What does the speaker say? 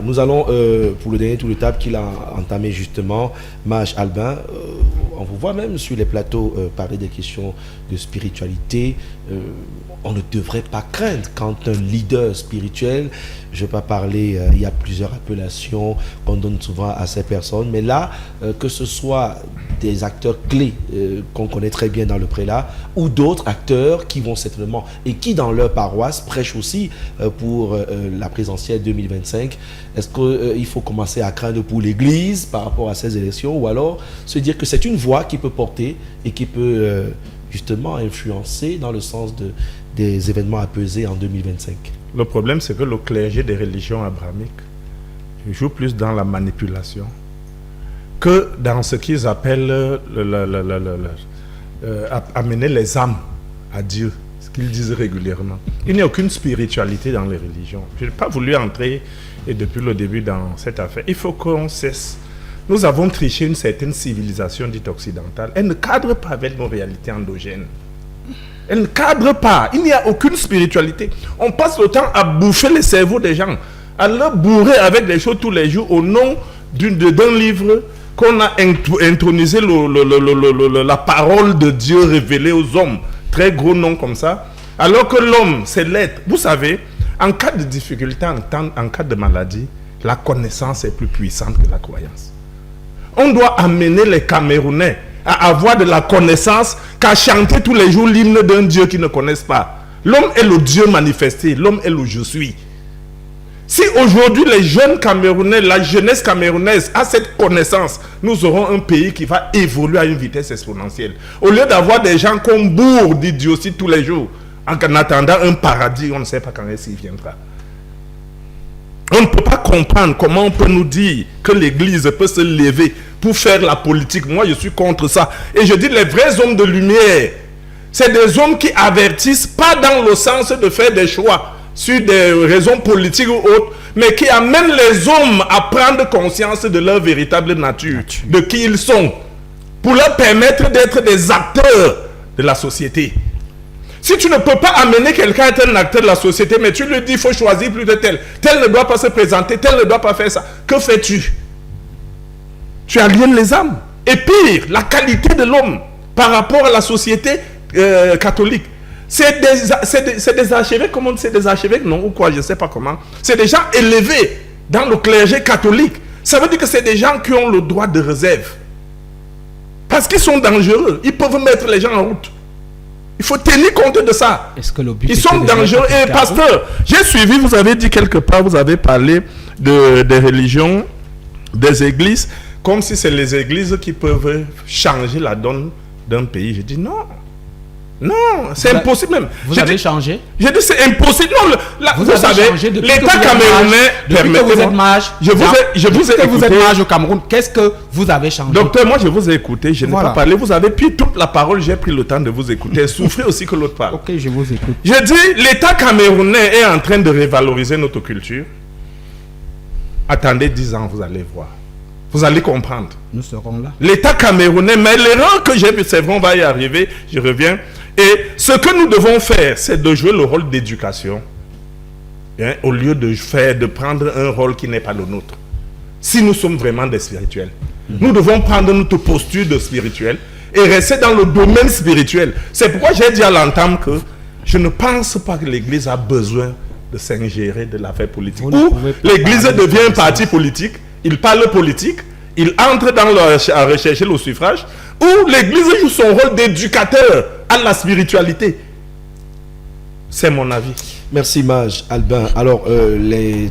Bien, nous allons pour le dernier tour de table qu'il a entamé justement, Maj Albin. On vous voit même sur les plateaux parler des questions de spiritualité. On ne devrait pas craindre quand un leader spirituel, je ne vais pas parler, il y a plusieurs appellations qu'on donne souvent à ces personnes, mais là, que ce soit des acteurs clés qu'on connaît très bien dans le prélat, ou d'autres acteurs qui vont certainement, et qui dans leur paroisse prêchent aussi pour la présidentielle 2025, est-ce qu'il faut commencer à craindre pour l'Église par rapport à ces élections, ou alors se dire que c'est une voix qui peut porter et qui peut justement influencer dans le sens des événements à peser en 2025? Le problème, c'est que le clergé des religions abrahamiques joue plus dans la manipulation que dans ce qu'ils appellent amener les âmes à Dieu, ce qu'ils disent régulièrement. Il n'y a aucune spiritualité dans les religions. Je n'ai pas voulu entrer depuis le début dans cette affaire. Il faut qu'on cesse. Nous avons triché une certaine civilisation dite occidentale. Elle ne cadre pas avec nos réalités endogènes. Elle ne cadre pas. Il n'y a aucune spiritualité. On passe le temps à bouffer les cerveaux des gens, à leur bourrer avec des choses tous les jours au nom d'un livre qu'on a intronisé la parole de Dieu révélée aux hommes. Très gros nom comme ça. Alors que l'homme, c'est l'être. Vous savez, en cas de difficulté, en cas de maladie, la connaissance est plus puissante que la croyance. On doit amener les Camerounais à avoir de la connaissance qu'à chanter tous les jours l'hymne d'un Dieu qu'ils ne connaissent pas. L'homme est le Dieu manifesté, l'homme est le je suis. Si aujourd'hui les jeunes Camerounais, la jeunesse camerounaise a cette connaissance, nous aurons un pays qui va évoluer à une vitesse exponentielle. Au lieu d'avoir des gens qu'on bourre d'idiotie tous les jours, en attendant un paradis, on ne sait pas quand est-ce qu'il viendra. On ne peut pas comprendre comment on peut nous dire que l'Église peut se lever pour faire la politique. Moi, je suis contre ça. Et je dis, les vrais hommes de lumière, c'est des hommes qui avertissent, pas dans le sens de faire des choix sur des raisons politiques ou autres, mais qui amènent les hommes à prendre conscience de leur véritable nature, de qui ils sont, pour leur permettre d'être des acteurs de la société. Si tu ne peux pas amener quelqu'un à être un acteur de la société, mais tu lui dis, il faut choisir plus de tel. Tel ne doit pas se présenter, tel ne doit pas faire ça. Que fais-tu? Tu aliènes les âmes. Et pire, la qualité de l'homme par rapport à la société catholique. C'est des archevêques, comment c'est des archevêques, non, ou quoi, je ne sais pas comment. C'est des gens élevés dans le clergé catholique. Ça veut dire que c'est des gens qui ont le droit de réserve. Parce qu'ils sont dangereux. Ils peuvent mettre les gens en route. Il faut tenir compte de ça. Ils sont dangereux. Et pasteur, j'ai suivi, vous avez dit quelque part, vous avez parlé des religions, des églises, comme si c'est les églises qui peuvent changer la donne d'un pays. Je dis non. Non, c'est impossible même. Vous avez changé? J'ai dit c'est impossible. Non, vous savez, l'État camerounais, depuis que vous êtes mage, je vous ai écouté. Vous êtes mage au Cameroun, qu'est-ce que vous avez changé? Docteur, moi je vous ai écouté, je n'ai pas parlé. Vous avez pris toute la parole, j'ai pris le temps de vous écouter. Souffrez aussi que l'autre parle. Ok, je vous écoute. Je dis, l'État camerounais est en train de revaloriser notre culture. Attendez 10 ans, vous allez voir. Vous allez comprendre. Nous serons là. L'État camerounais, mais l'erreur que j'ai vue, c'est vrai, on va y arriver, je reviens. Et ce que nous devons faire, c'est de jouer le rôle d'éducation, hein, au lieu de prendre un rôle qui n'est pas le nôtre. Si nous sommes vraiment des spirituels, nous devons prendre notre posture de spirituel et rester dans le domaine spirituel. C'est pourquoi j'ai dit à l'entame que je ne pense pas que l'Église a besoin de s'ingérer de l'affaire politique. Ou l'Église devient un parti politique, il parle politique, il entre à rechercher le suffrage, ou l'Église joue son rôle d'éducateur à la spiritualité. C'est mon avis. Merci Maj Albin. Alors, les